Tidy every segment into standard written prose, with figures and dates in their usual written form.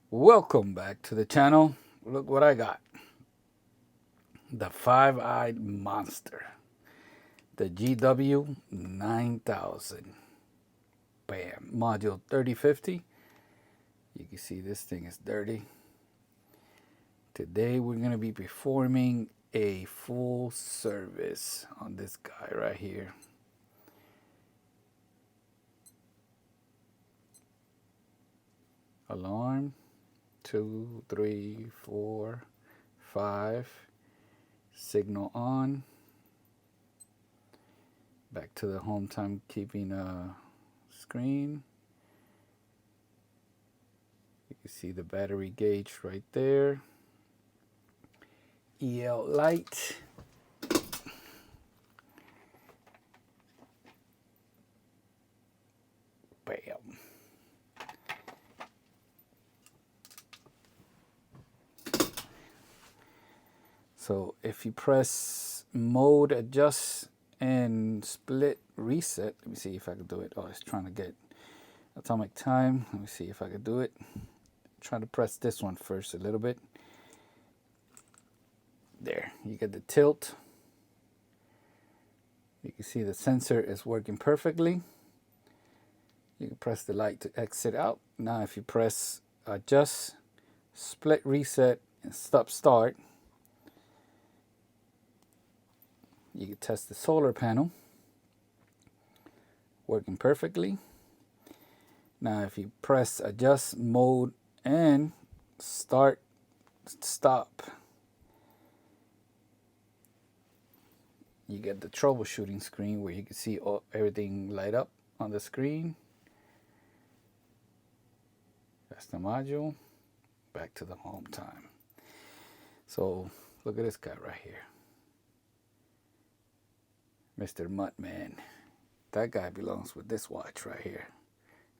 Welcome back to the channel. Look what I got. The five-eyed monster. The GW-9000. Bam. Module 3050. You can see this thing is dirty. Today we're going to be performing a full service on this guy right here. Alarm. 2, 3, 4, 5. Signal on. Back to the home timekeeping screen. You can see the battery gauge right there. EL light. Bam. So if you press mode, adjust, and split reset, let me see if I can do it. Oh, it's trying to get atomic time. Let me see if I can do it. Try to press this one first a little bit. There, you get the tilt. You can see the sensor is working perfectly. You can press the light to exit out. Now if you press adjust, split reset, and stop start, you can test the solar panel. Working perfectly. Now if you press adjust mode and start stop, you get the troubleshooting screen where you can see everything light up on the screen. That's the module. Back to the home time. So look at this guy right here, Mr. Mudman. That guy belongs with this watch right here.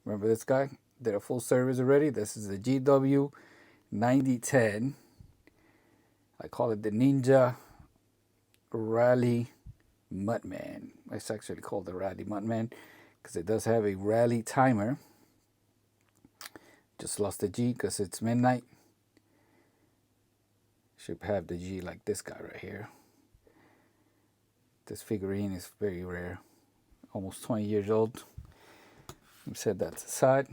Remember this guy? Did a full service already. This is the GW-9010. I call it the Ninja Rally Mudman. It's actually called the Rally Mudman because it does have a rally timer. Just lost the G because it's midnight. Should have the G like this guy right here. This figurine is very rare. Almost 20 years old. Let me set that aside.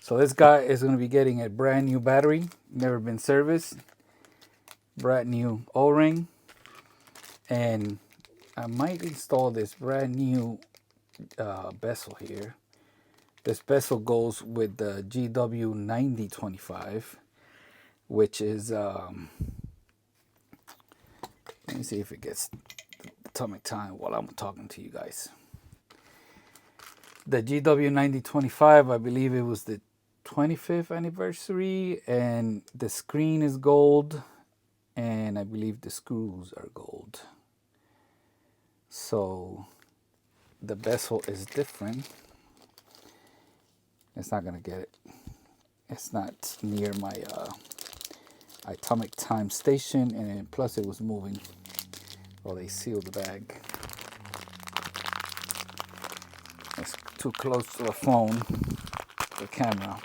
So this guy is going to be getting a brand new battery. Never been serviced. Brand new O-ring. And I might install this brand new bezel here. This bezel goes with the GW-9025, which is, let me see if it gets atomic time while I'm talking to you guys. The GW-9025, I believe it was the 25th anniversary, and the screen is gold, and I believe the screws are gold. So the bezel is different. It's not gonna get it. It's not near my atomic time station, and plus it was moving. Well, they sealed the bag. It's too close to the phone, the camera.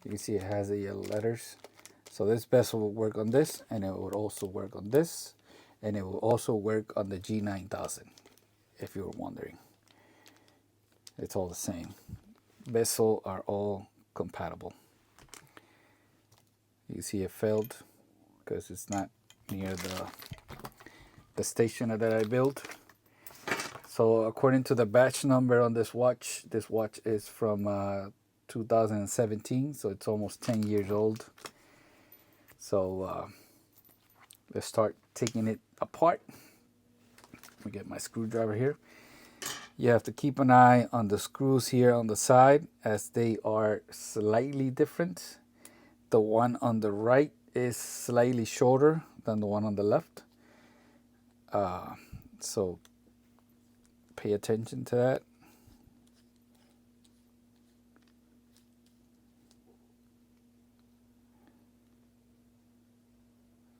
You can see it has the yellow letters. So this bezel will work on this, and it will also work on this, and it will also work on the G9000. If you were wondering, it's all the same. Bezel are all compatible. You see it failed because it's not near the station that I built. So according to the batch number on this watch is from 2017, so it's almost 10 years old. So let's start taking it apart. Let me get my screwdriver here. You have to keep an eye on the screws here on the side, as they are slightly different. The one on the right is slightly shorter than the one on the left. So pay attention to that.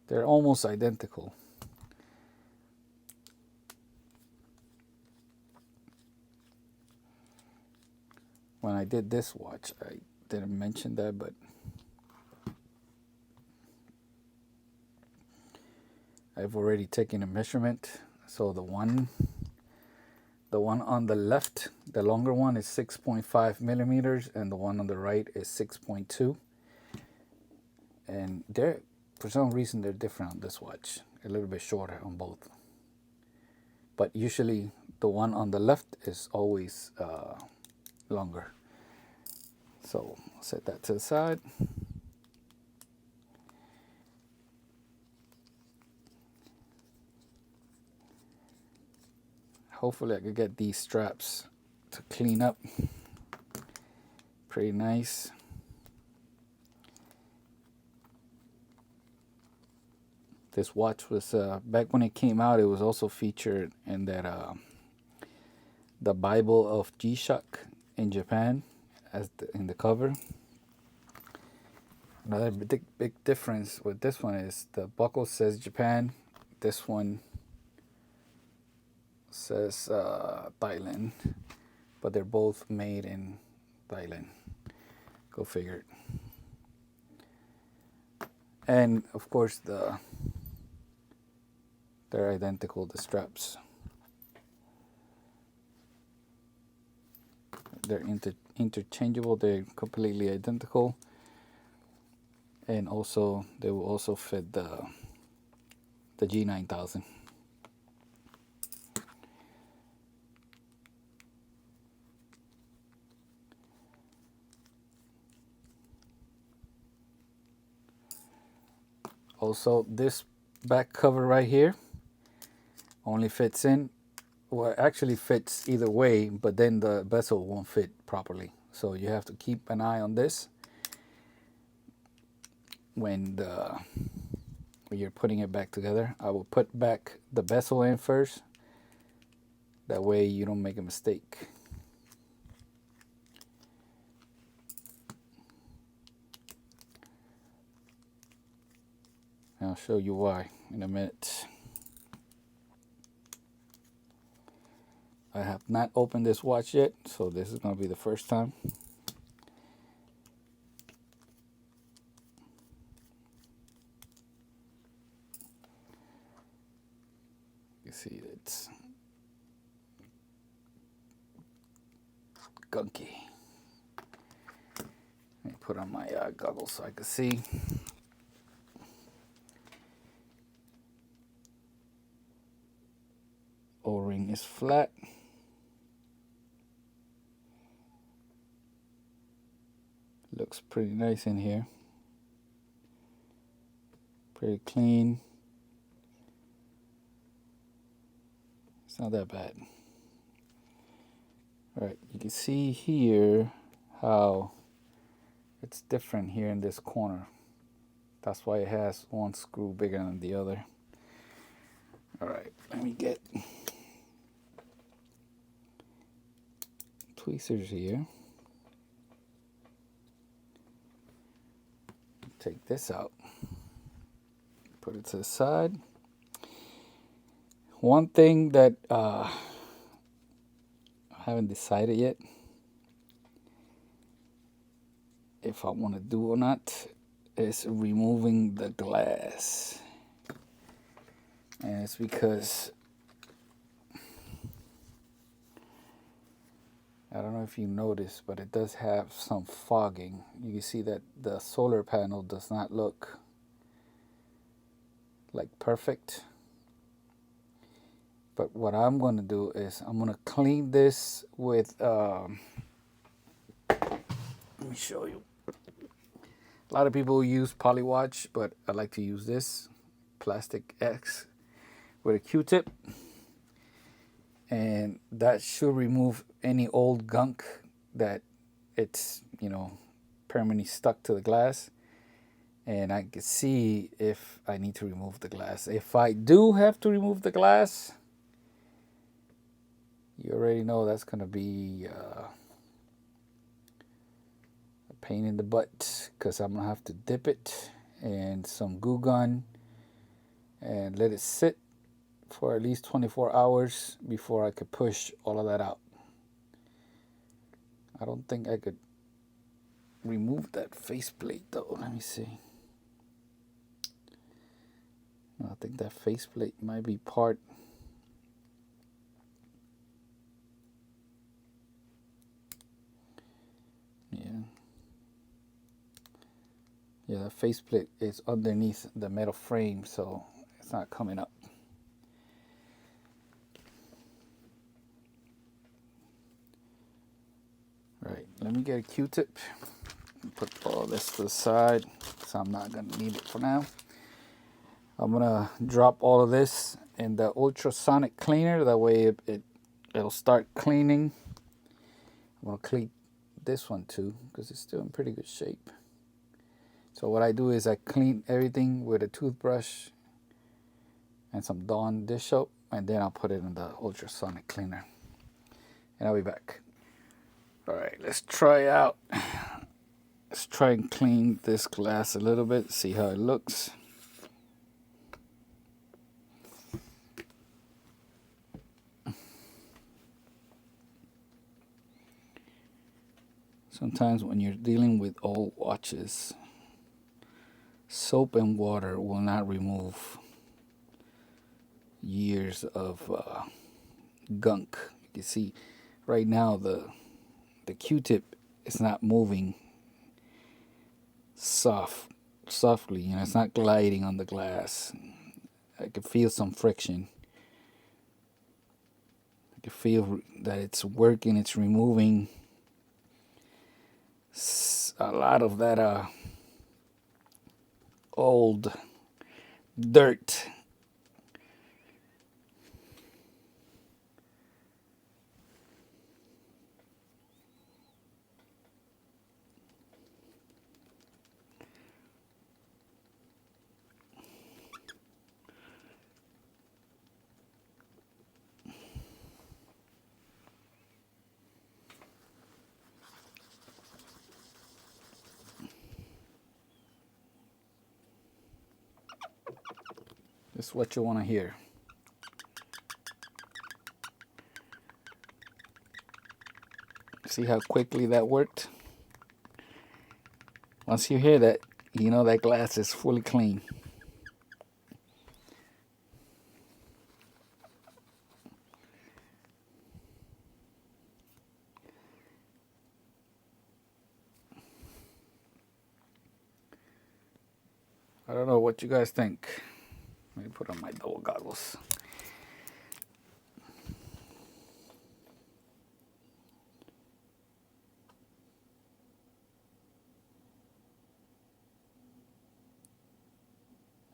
They're almost identical. when I did this watch, I didn't mention that, but I've already taken a measurement. So the one on the left, the longer one, is 6.5 millimeters, and the one on the right is 6.2. And they're, for some reason, they're different on this watch. A little bit shorter on both. But usually the one on the left is always longer. So I'll set that to the side. Hopefully I could get these straps to clean up pretty nice. This watch was, back when it came out, it was also featured in that the Bible of G-Shock in Japan as in the cover. Another big difference with this one is the buckle says Japan. This one says Thailand, but they're both made in Thailand. Go figure. And of course they're identical, the straps. They're interchangeable, they're completely identical. And also they will also fit the G-9000. Also, this back cover right here only fits in, well, actually fits either way, but then the bezel won't fit properly. So you have to keep an eye on this when you're putting it back together. I will put back the bezel in first. That way you don't make a mistake. I'll show you why in a minute. I have not opened this watch yet, so this is going to be the first time. You see it's gunky. Let me put on my goggles so I can see. O-ring is flat. Looks pretty nice in here. Pretty clean. It's not that bad. All right, you can see here how it's different here in this corner. That's why it has one screw bigger than the other. All right, let me get tweezers here. Take this out, put it to the side. One thing that I haven't decided yet if I want to do or not is removing the glass. And it's because I don't know if you noticed, but it does have some fogging. You can see that the solar panel does not look like perfect. But what I'm going to do is I'm going to clean this with, let me show you. A lot of people use Polywatch, but I like to use this Plastic X with a Q-tip. And that should remove any old gunk that it's, you know, permanently stuck to the glass. And I can see if I need to remove the glass. If I do have to remove the glass, you already know that's going to be a pain in the butt, because I'm going to have to dip it in some Goo Gun and let it sit for at least 24 hours before I could push all of that out. I don't think I could remove that faceplate though. Let me see. I think that faceplate might be part. Yeah. Yeah, the faceplate is underneath the metal frame, so it's not coming up. Right, let me get a Q-tip. Put all this to the side, so I'm not gonna need it for now. I'm gonna drop all of this in the ultrasonic cleaner. That way it'll start cleaning. I'm gonna clean this one too, because it's still in pretty good shape. So what I do is I clean everything with a toothbrush and some Dawn dish soap, and then I'll put it in the ultrasonic cleaner. And I'll be back. All right, let's try out. Let's try and clean this glass a little bit, see how it looks. Sometimes when you're dealing with old watches, soap and water will not remove years of gunk. You can see right now the Q-tip is not moving softly, you know, it's not gliding on the glass. I can feel some friction. I can feel that it's working, it's removing a lot of that old dirt. This is what you want to hear. See how quickly that worked? Once you hear that, you know that glass is fully clean. I don't know what you guys think. Let me put on my double goggles.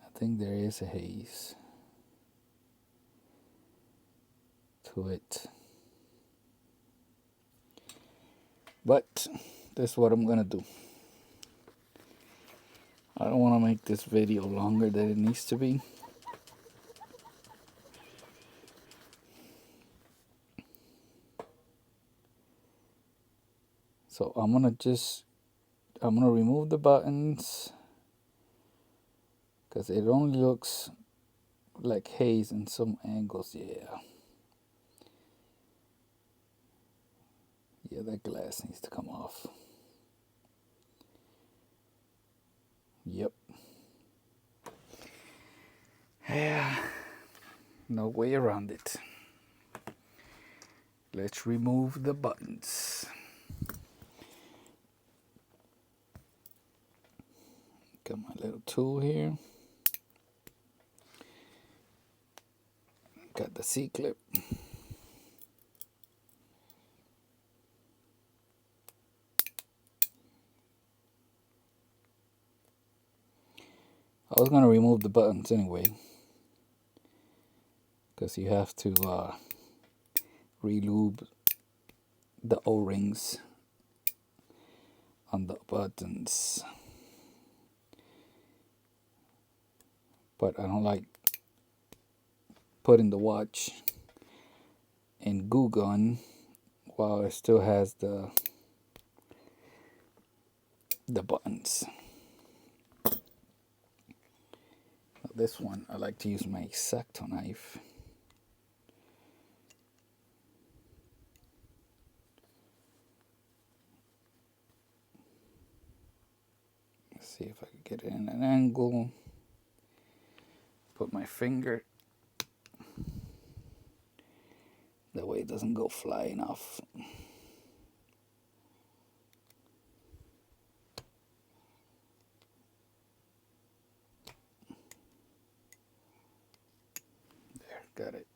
I think there is a haze to it. But this is what I'm gonna do. I don't want to make this video longer than it needs to be. So I'm gonna remove the buttons because it only looks like haze in some angles. Yeah, that glass needs to come off. Yep. Yeah, no way around it. Let's remove the buttons. Got my little tool here. Got the C-clip. I was gonna remove the buttons anyway, because you have to re-lube the O-rings on the buttons. But I don't like putting the watch in goo gun while it still has the buttons. This one, I like to use my X-Acto knife. See if I can get it in an angle. Put my finger. That way it doesn't go flying off. There, got it.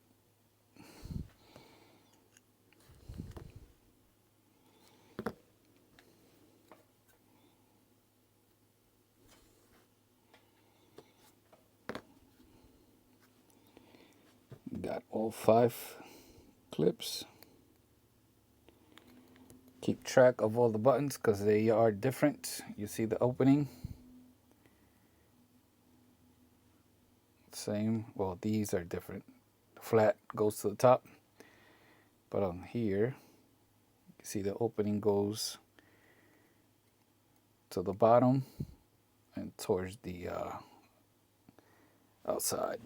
Got all 5 clips. Keep track of all the buttons because they are different. You see the opening. Same. Well, these are different. The flat goes to the top. But on here, you see the opening goes to the bottom and towards the outside.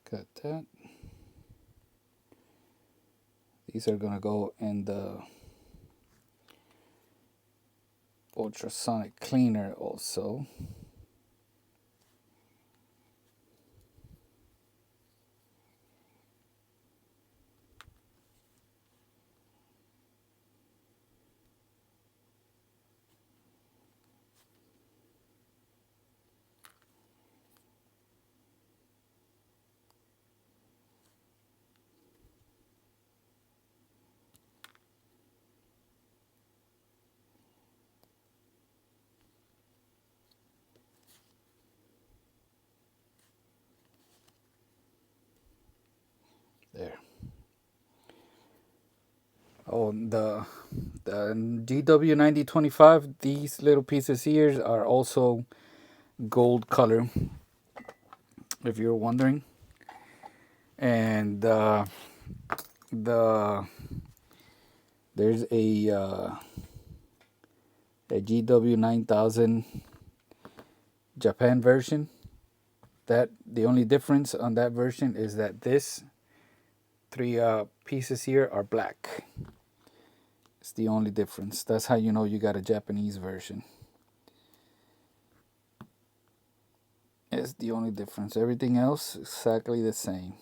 Got that. These are gonna go in the ultrasonic cleaner also. There. Oh, the GW-9025, these little pieces here are also gold color, if you're wondering. And there's a GW-9000 Japan version. That the only difference on that version is that this 3 pieces here are black. It's the only difference. That's how you know you got a Japanese version. It's the only difference. Everything else exactly the same.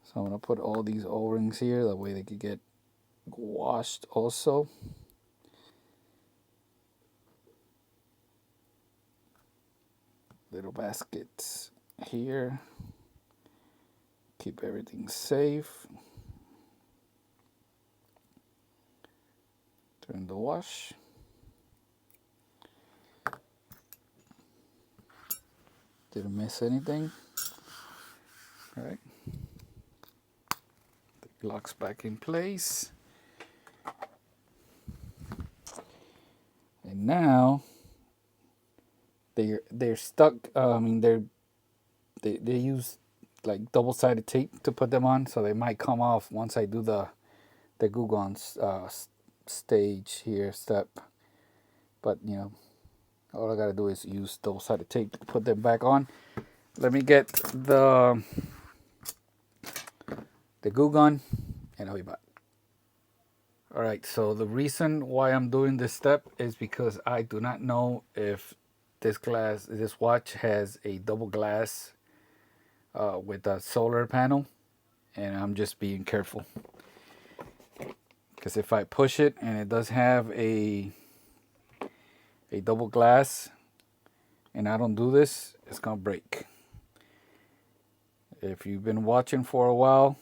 So I'm gonna put all these O-rings here, that way they could get washed also. Little baskets here. Keep everything safe. Turn the wash. Didn't miss anything. All right. The locks back in place. And now they're stuck. I mean they use like double-sided tape to put them on, so they might come off once I do the Gugon stage here step. But you know, all I gotta do is use double-sided tape to put them back on. Let me get the Gugon and I'll be back. Alright, so the reason why I'm doing this step is because I do not know if this watch has a double glass with a solar panel, and I'm just being careful. Because if I push it and it does have a double glass and I don't do this, it's gonna break. If you've been watching for a while,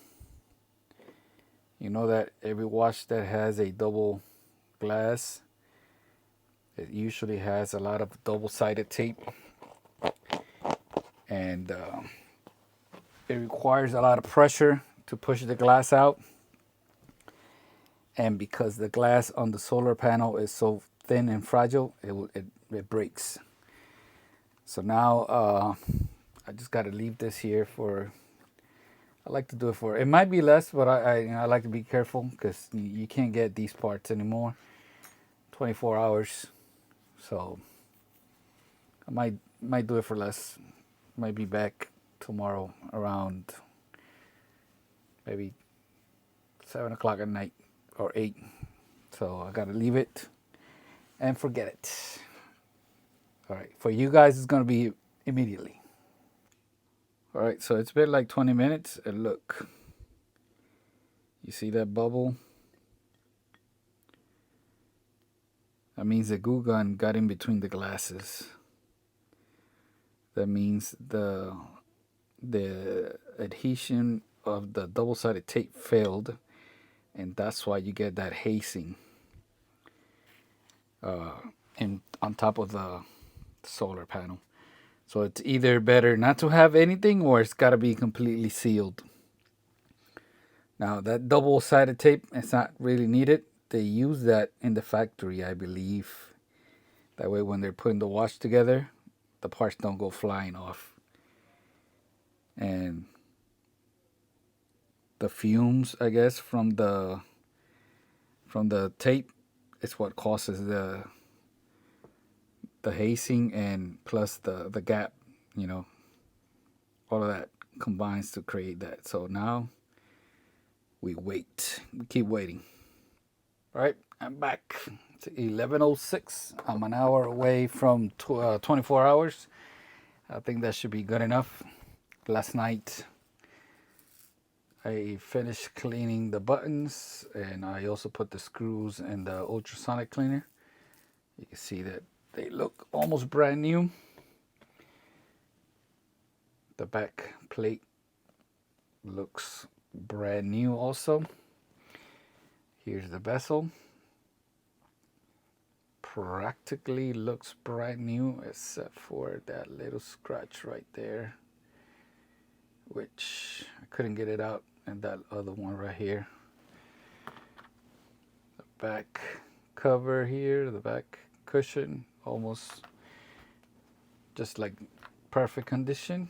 you know that every watch that has a double glass, it usually has a lot of double-sided tape, and it requires a lot of pressure to push the glass out. And because the glass on the solar panel is so thin and fragile, it breaks. So now I just got to leave this here for, I like to do it for, it might be less, but I like to be careful because you can't get these parts anymore 24 hours. So I might do it for less. Might be back tomorrow around maybe 7 o'clock at night or 8. So I gotta leave it and forget it. All right, for you guys, it's gonna be immediately. All right, so it's been like 20 minutes, and look, you see that bubble? That means the glue gun got in between the glasses. That means the adhesion of the double-sided tape failed, and that's why you get that hazing on top of the solar panel. So it's either better not to have anything, or it's got to be completely sealed. Now that double-sided tape, it's not really needed. They use that in the factory, I believe. That way when they're putting the watch together, the parts don't go flying off. And the fumes, I guess, from the tape is what causes the hazing, and plus the gap, you know, all of that combines to create that. So now we wait. We keep waiting. All right, I'm back. It's 11:06. I'm an hour away from 24 hours. I think that should be good enough. Last night I finished cleaning the buttons, and I also put the screws in the ultrasonic cleaner. You can see that they look almost brand new. The back plate looks brand new also. Here's the bezel. Practically looks brand new, except for that little scratch right there, which I couldn't get it out, and that other one right here. The back cover here, the back cushion, almost just like perfect condition.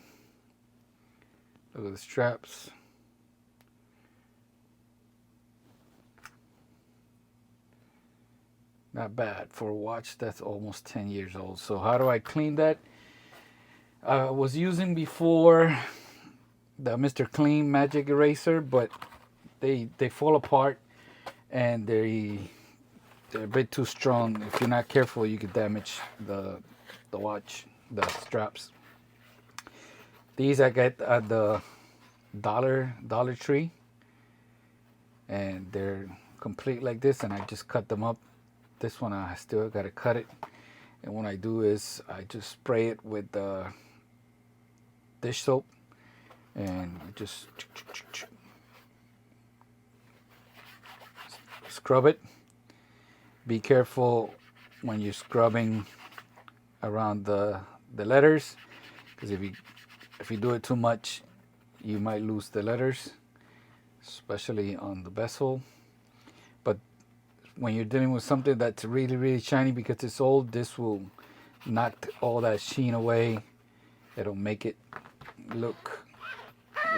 Look at the straps. Not bad for a watch that's almost 10 years old. So how do I clean that? I was using before the Mr. Clean Magic Eraser, but they fall apart, and they're a bit too strong. If you're not careful, you could damage the watch, the straps. These I get at the Dollar Tree, and they're complete like this, and I just cut them up. This one I still got to cut it, and what I do is I just spray it with the dish soap, and I just scrub it. Be careful when you're scrubbing around the letters, because if you do it too much, you might lose the letters, especially on the bezel. But when you're dealing with something that's really, really shiny because it's old, this will knock all that sheen away. It'll make it look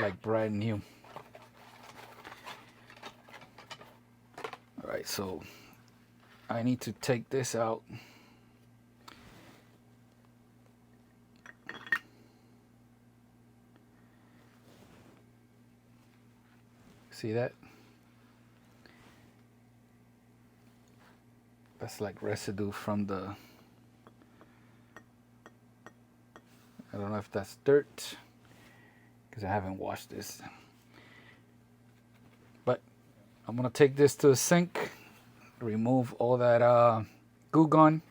like brand new. All right, so I need to take this out. See that? That's like residue from the, I don't know if that's dirt, because I haven't washed this. But I'm gonna take this to the sink, remove all that glue gun,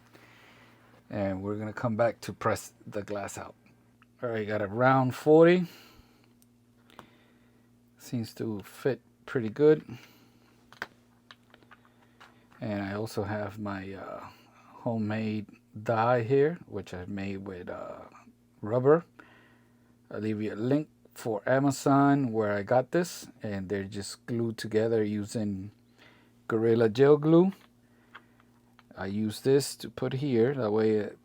and we're gonna come back to press the glass out. All right, got a round 40. Seems to fit pretty good. And I also have my homemade die here, which I've made with rubber. I'll leave you a link for Amazon where I got this, and they're just glued together using Gorilla Gel Glue. I use this to put here, that way it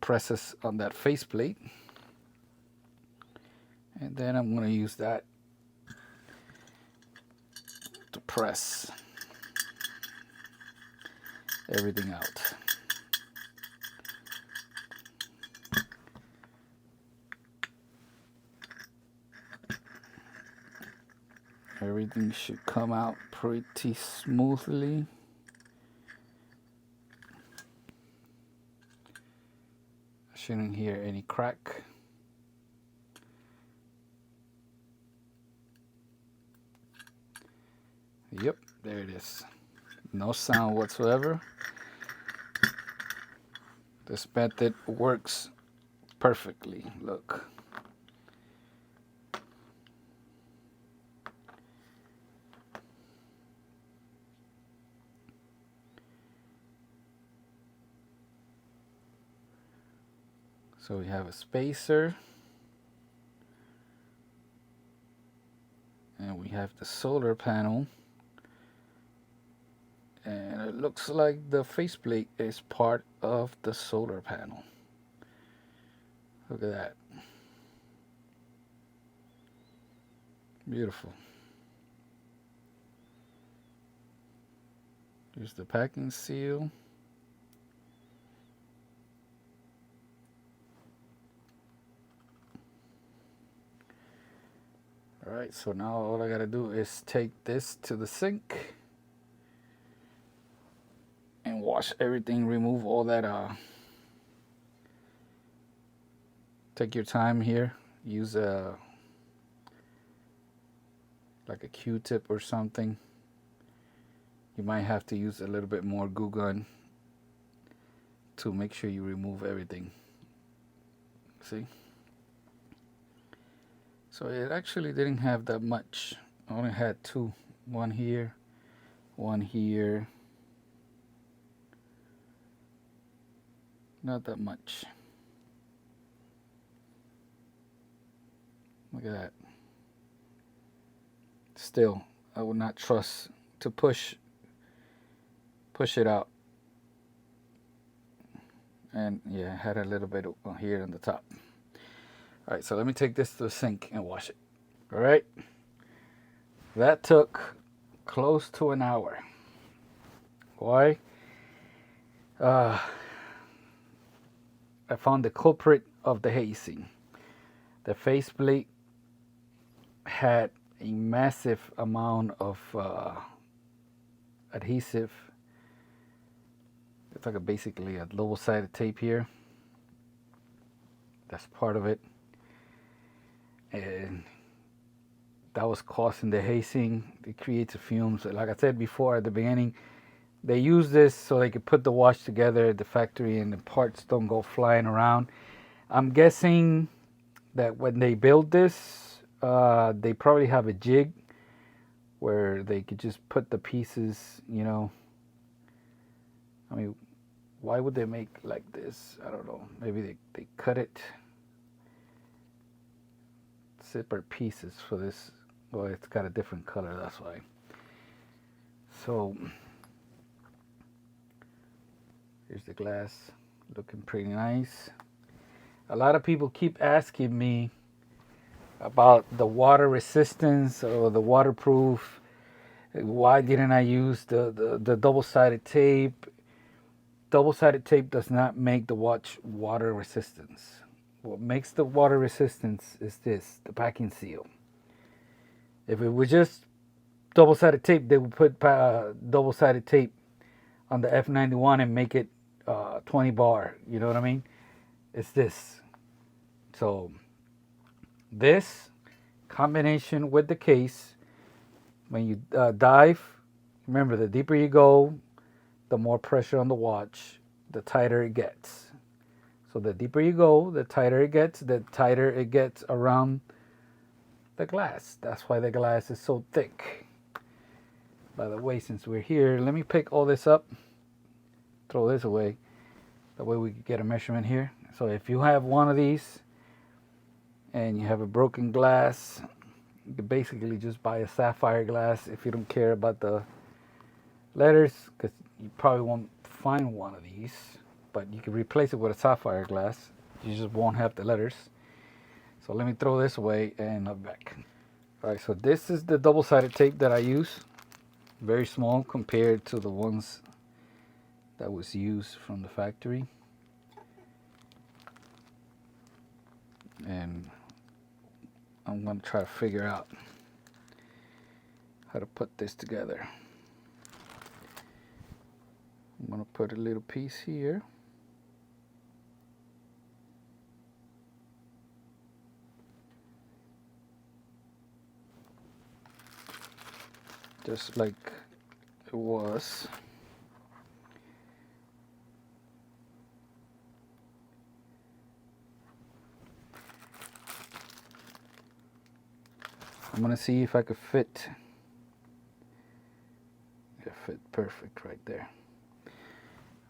presses on that faceplate. And then I'm going to use that to press everything out. Everything should come out pretty smoothly. I shouldn't hear any crack. Yep, there it is. No sound whatsoever. This method works perfectly. Look. So we have a spacer. And we have the solar panel. And it looks like the faceplate is part of the solar panel. Look at that. Beautiful. Here's the packing seal. Alright, so now all I gotta do is take this to the sink and wash everything, remove all that. Take your time here. Use like a Q-tip or something. You might have to use a little bit more glue gun to make sure you remove everything. See? So it actually didn't have that much. I only had two. One here, one here. Not that much. Look at that. Still, I would not trust to push it out. And yeah, I had a little bit here on the top. All right, so let me take this to the sink and wash it. All right. That took close to an hour. Why? I found the culprit of the hazing. The faceplate had a massive amount of adhesive. It's like basically a double-sided tape here. That's part of it. And that was causing the hazing. It creates fumes. Like I said before at the beginning, they use this so they could put the watch together at the factory and the parts don't go flying around. I'm guessing that when they build this, they probably have a jig where they could just put the pieces, you know. I mean, why would they make like this? I don't know. Maybe they cut it separate pieces for this. Well, it's got a different color, that's why. So here's the glass, looking pretty nice. A lot of people keep asking me about the water resistance or the waterproof. Why didn't I use the double-sided tape? Double-sided tape does not make the watch water resistance. What makes the water resistance is this, the packing seal. If it was just double-sided tape, they would put double-sided tape on the F91 and make it 20 bar. You know what I mean? It's this. So this combination with the case, when you dive, remember, the deeper you go, the more pressure on the watch, the tighter it gets. So the deeper you go, the tighter it gets around the glass. That's why the glass is so thick. By the way, since we're here, let me pick all this up, throw this away. That way we can get a measurement here. So if you have one of these and you have a broken glass, you can basically just buy a sapphire glass if you don't care about the letters, because you probably won't find one of these. But you can replace it with a sapphire glass. You just won't have the letters. So let me throw this away and I'll be back. All right, so this is the double-sided tape that I use. Very small compared to the ones that was used from the factory. And I'm going to try to figure out how to put this together. I'm going to put a little piece here. Just like it was. I'm gonna see if I could fit. It fit perfect right there.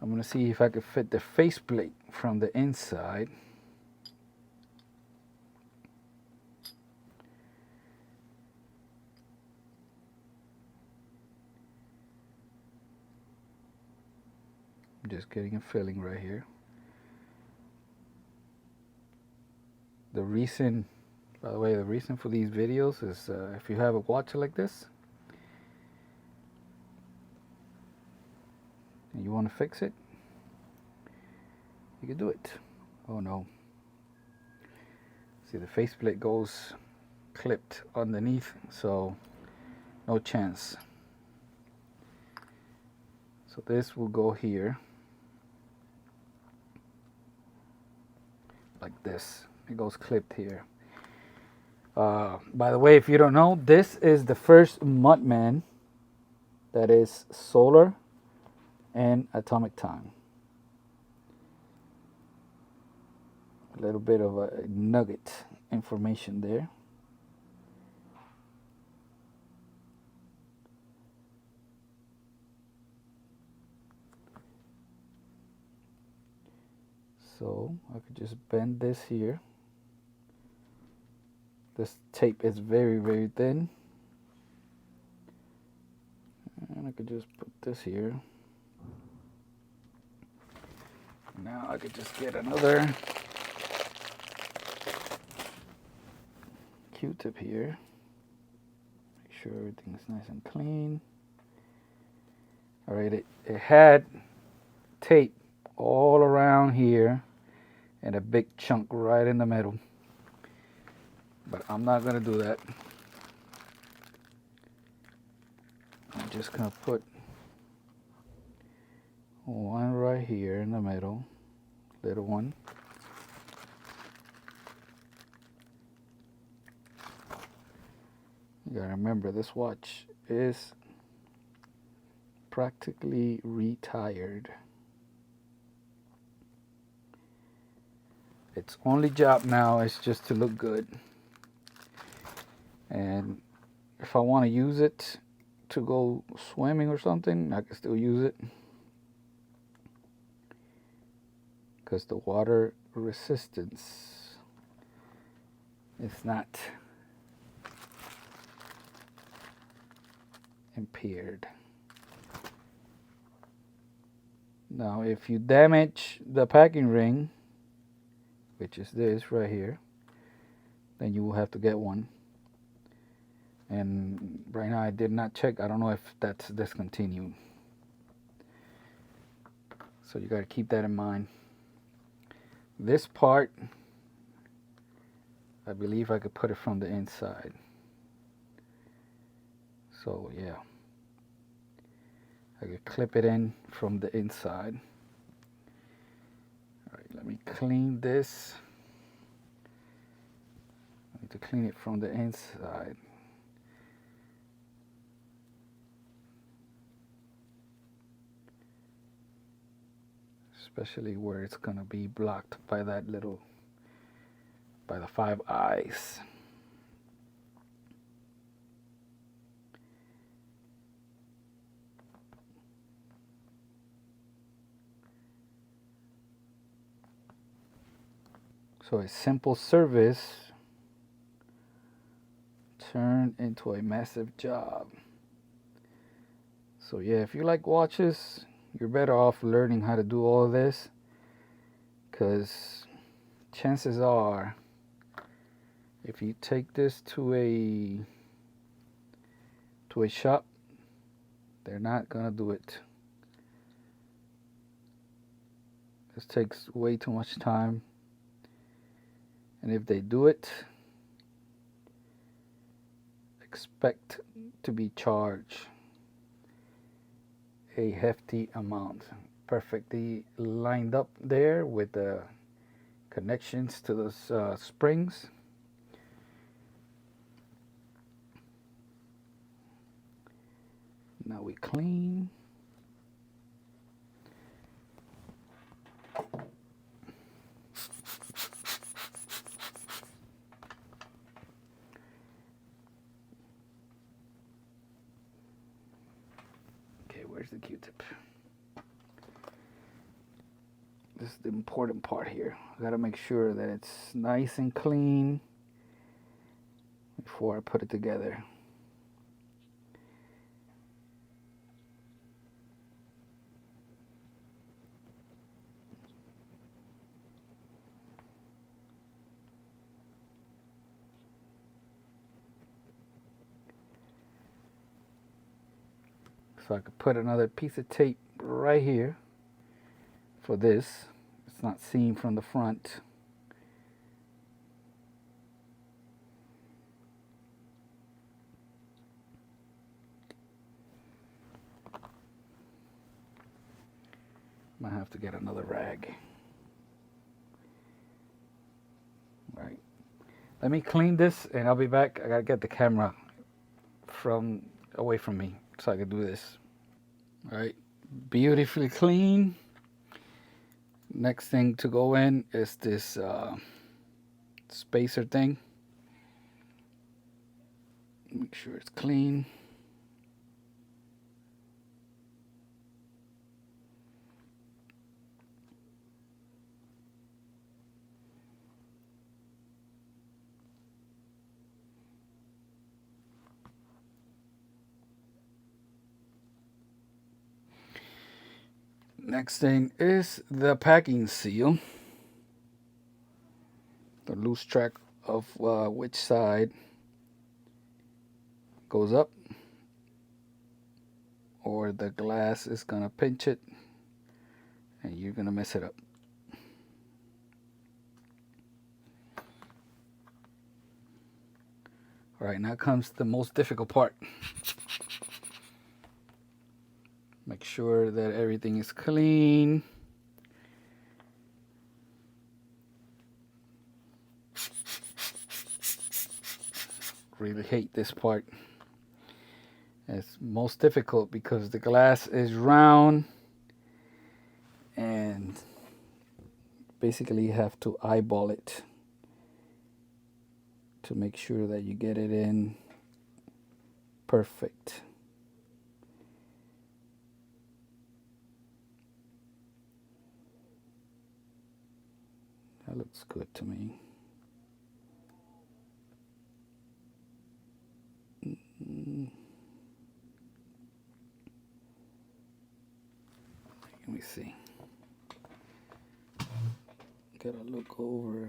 I'm gonna see if I could fit the faceplate from the inside. I'm just getting a filling right here. The reason, by the way, the reason for these videos is if you have a watch like this and you want to fix it, you can do it. Oh no. See, the faceplate goes clipped underneath, so no chance. So this will go here like this. It goes clipped here. By the way, if you don't know, this is the first Mudman that is solar and atomic time. A little bit of a nugget information there. So I could just bend this here. This tape is very, very thin. And I could just put this here. Now I could just get another Q-tip here. Make sure everything's nice and clean. All right, it had tape all around here and a big chunk right in the middle. But I'm not gonna do that. I'm just gonna put one right here in the middle, little one. You gotta remember, this watch is practically retired. Its only job now is just to look good. And if I want to use it to go swimming or something, I can still use it. Because the water resistance is not impaired. Now, if you damage the packing ring, which is this right here, then you will have to get one. And right now I did not check. I don't know if that's discontinued. So you got to keep that in mind. This part, I believe I could put it from the inside. So yeah, I could clip it in from the inside. All right, let me clean this. I need to clean it from the inside. Especially where it's gonna be blocked by that little, by the 5 eyes. So a simple service turned into a massive job. So yeah, if you like watches, you're better off learning how to do all of this, because chances are if you take this to a shop, they're not gonna do it. This takes way too much time, and if they do it, expect to be charged a hefty amount. Perfectly lined up there with the connections to those springs. Now we clean. Okay, where's the Q-tip? This is the important part here. I gotta make sure that it's nice and clean before I put it together. So I could put another piece of tape right here for this. It's not seen from the front. Might have to get another rag. All right. Let me clean this and I'll be back. I gotta get the camera from away from me so I can do this. All right, beautifully clean. Next thing to go in is this spacer thing. Make sure it's clean. Next thing is the packing seal. The loose track of which side goes up, or the glass is gonna pinch it and you're gonna mess it up. All right, now comes the most difficult part. Make sure that everything is clean. Really hate this part. It's most difficult because the glass is round and basically you have to eyeball it to make sure that you get it in perfect. That looks good to me. Let me see. Gotta look over.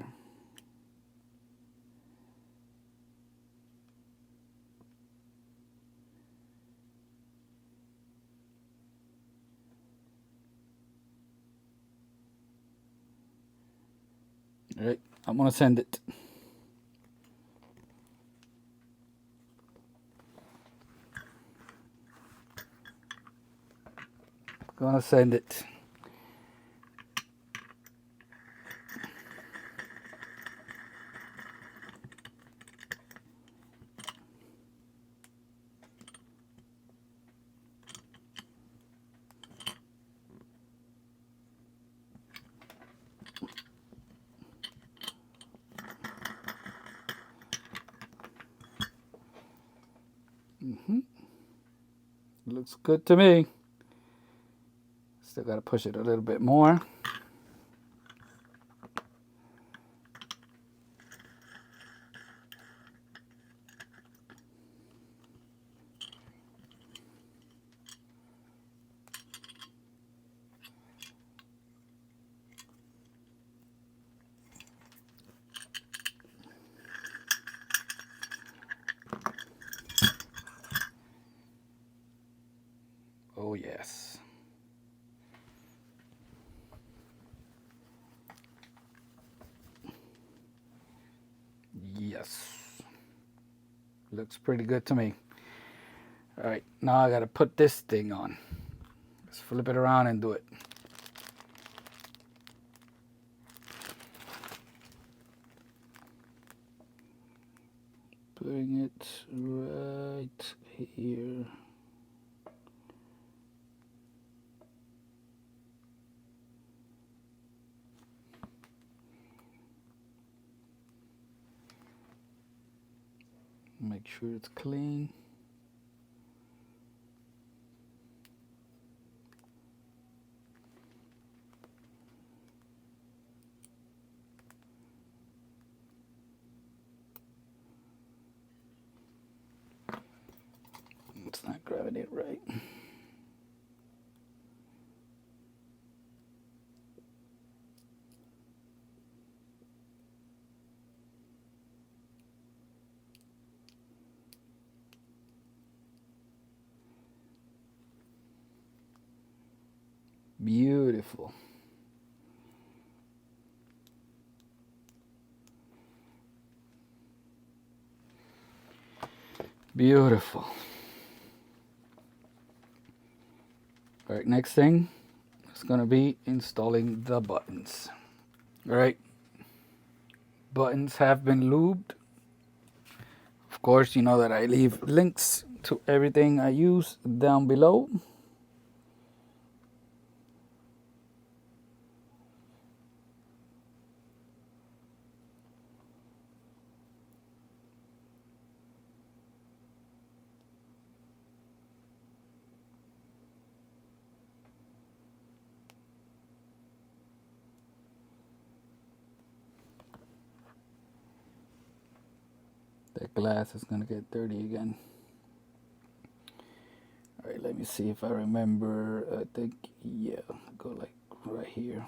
All right, I'm gonna send it. Gonna send it. Looks good to me. Still got to push it a little bit more. Oh yes. Yes. Looks pretty good to me. All right, now I gotta put this thing on. Let's flip it around and do it. Putting it right here. Make sure it's clean. It's not grabbing it right. Beautiful. Beautiful. All right, next thing is gonna be installing the buttons. All right, buttons have been lubed. Of course, you know that I leave links to everything I use down below. That glass is gonna get dirty again. All right, let me see if I remember. I think, yeah, go like right here.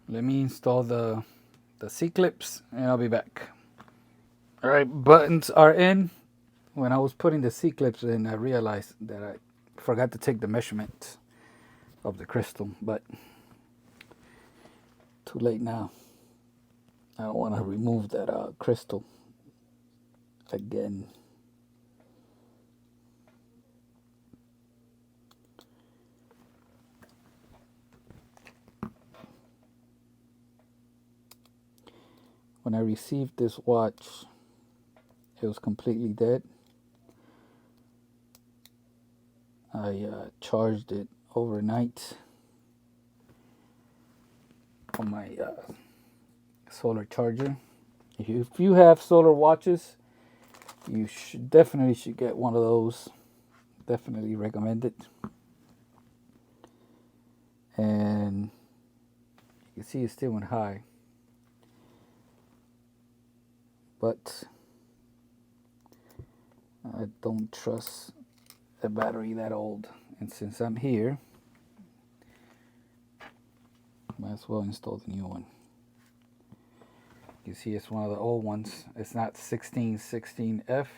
Let me install the C-clips and I'll be back. All right, buttons are in. When I was putting the C-clips in, I realized that I forgot to take the measurement of the crystal, but too late now. I don't want to remove that crystal again. When I received this watch, it was completely dead. I charged it overnight on my solar charger. If you have solar watches, you definitely should get one of those. Definitely recommend it. And you can see it still went high. But I don't trust a battery that old. And since I'm here, might as well install the new one. You see it's one of the old ones. It's not 1616F.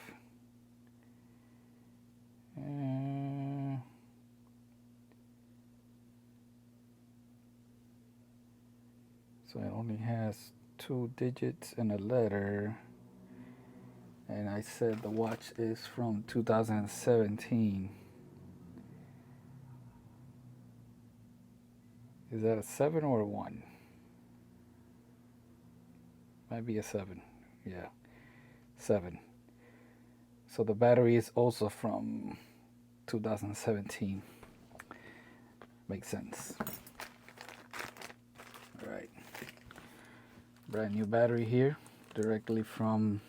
So it only has 2 digits and a letter. And I said the watch is from 2017. Is that a 7 or a 1? Might be a 7. Yeah, 7. So the battery is also from 2017. Makes sense. All right. Brand new battery here, directly from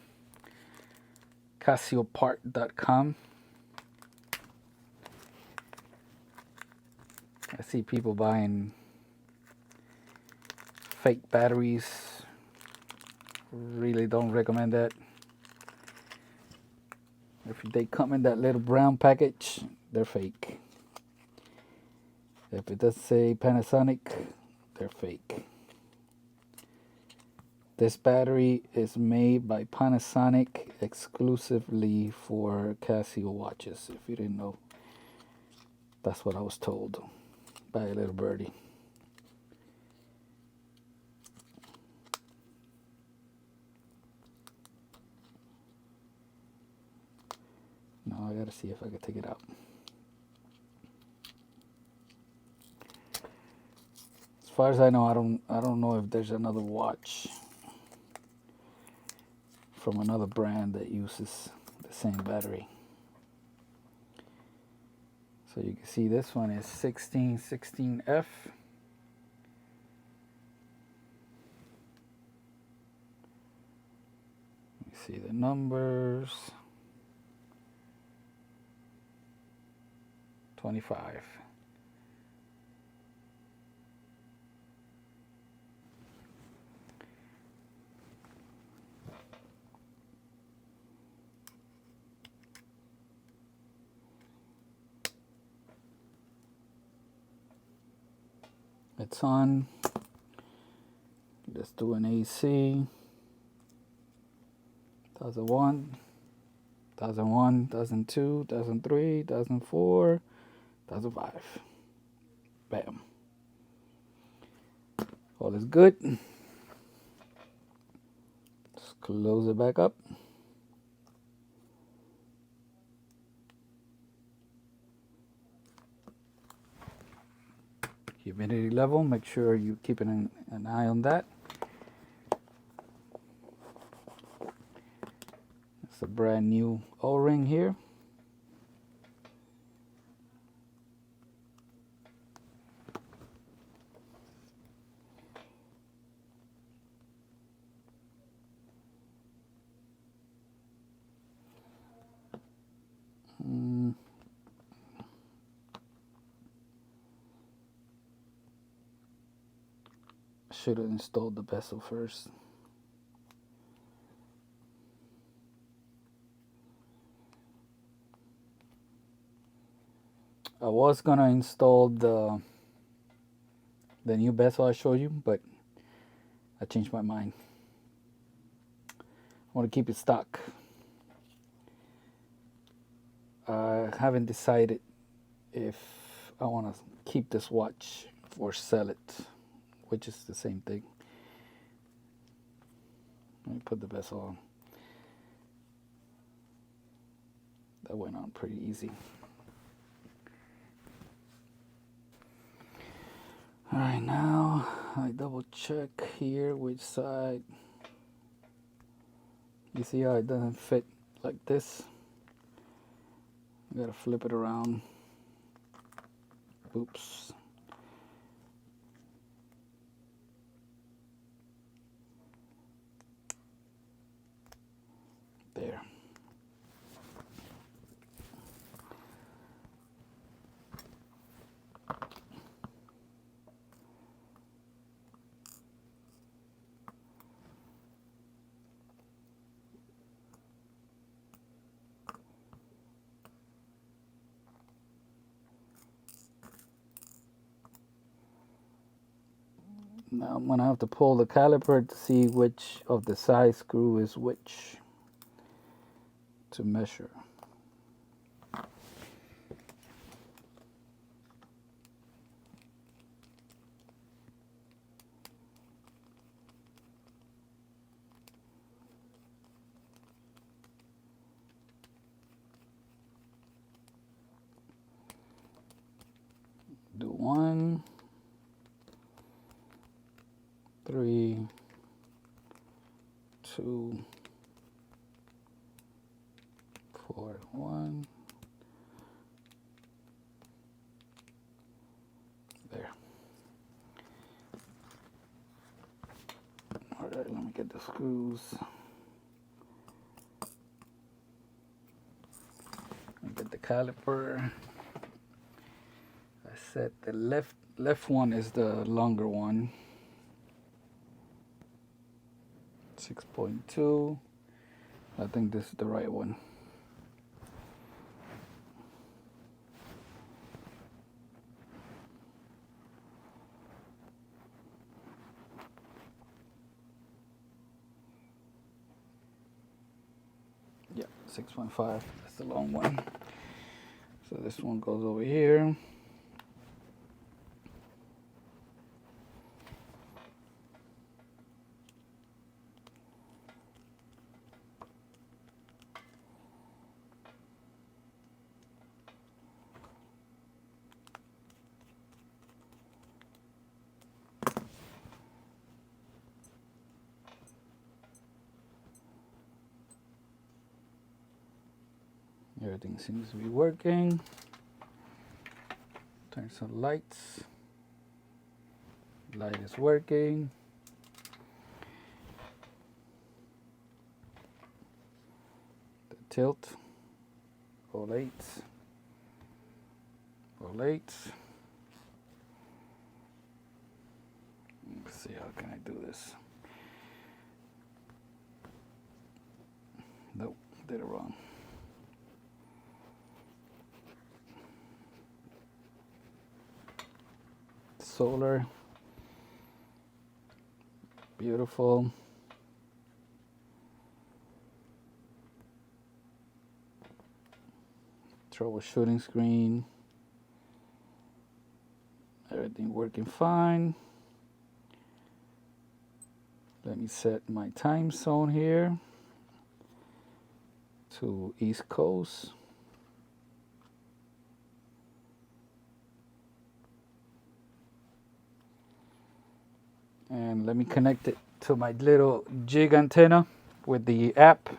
CasioPart.com. I see people buying fake batteries. Really don't recommend that. If they come in that little brown package, they're fake. If it does say Panasonic, they're fake. This battery is made by Panasonic exclusively for Casio watches. If you didn't know, that's what I was told by a little birdie. Now I gotta see if I can take it out. As far as I know, I don't know if there's another watch from another brand that uses the same battery. So you can see this one is 1616F. You see the numbers. 25. It's on. Let's do an AC. 1001, 1001, 1002, 1003, 1004, 1005. Bam. All is good. Let's close it back up. Humidity level, make sure you keep an eye on that. It's a brand new O-ring here. Should have installed the bezel first. I was gonna install the new bezel I showed you, but I changed my mind. I want to keep it stock. I haven't decided if I want to keep this watch or sell it, which is the same thing. Let me put the bezel on. That went on pretty easy. Alright, now I double check here which side. You see how it doesn't fit like this? You gotta flip it around. Oops. There. Now I'm gonna have to pull the caliper to see which of the side screw is which to measure. Do 1, 3, 2, 4, 1. There. All right, let me get the screws. Let me get the caliper. I said the left one is the longer one. 6.2. I think this is the right one. 6.5. That's the long one. So this one goes over here. Everything seems to be working. Turn some lights. Light is working. The tilt. Rollate. Rollate. Let's see, how can I do this? Nope, did it wrong. Solar. Beautiful. Troubleshooting screen. Everything working fine. Let me set my time zone here to East Coast. And let me connect it to my little jig antenna with the app.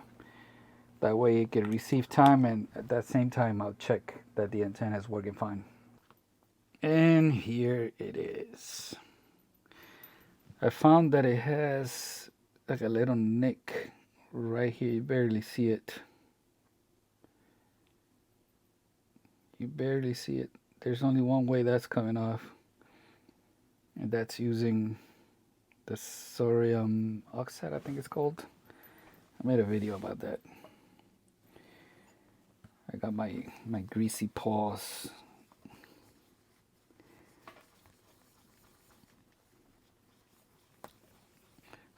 That way it can receive time, and at that same time I'll check that the antenna is working fine. And here it is. I found that it has like a little nick right here. You barely see it. You barely see it. There's only one way that's coming off, and that's using the sodium oxide, I think it's called. I made a video about that. I got my greasy paws.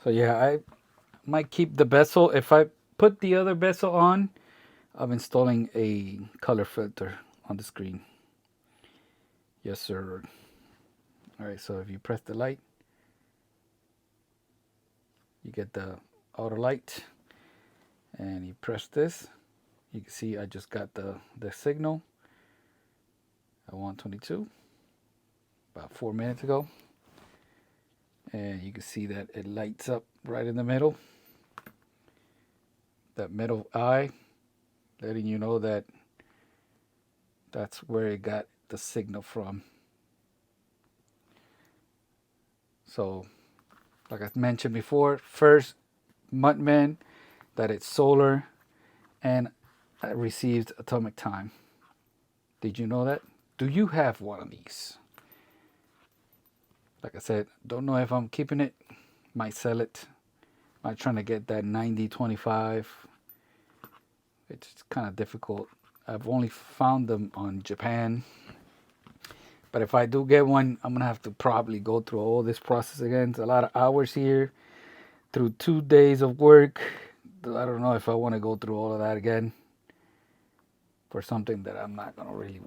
So yeah, I might keep the bezel. If I put the other bezel on, I'm installing a color filter on the screen. Yes, sir. All right, so if you press the light, you get the auto light, and you press this, you can see I just got the signal at 122 about 4 minutes ago, and you can see that it lights up right in the middle, that middle eye, letting you know that that's where it got the signal from. So like I mentioned before, first Mudman, that it's solar and it receives atomic time. Did you know that? Do you have one of these? Like I said, don't know if I'm keeping it. Might sell it. Might trying to get that 90-25. It's kind of difficult. I've only found them on Japan. But if I do get one, I'm gonna have to probably go through all this process again. It's a lot of hours here, through 2 days of work. I don't know if I want to go through all of that again for something that I'm not gonna really,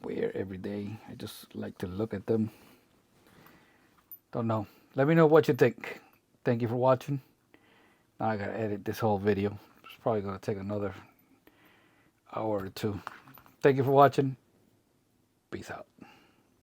wear every day. I just like to look at them. Don't know. Let me know what you think. Thank you for watching. Now I gotta edit this whole video. It's probably gonna take another hour or two. Thank you for watching. Peace out.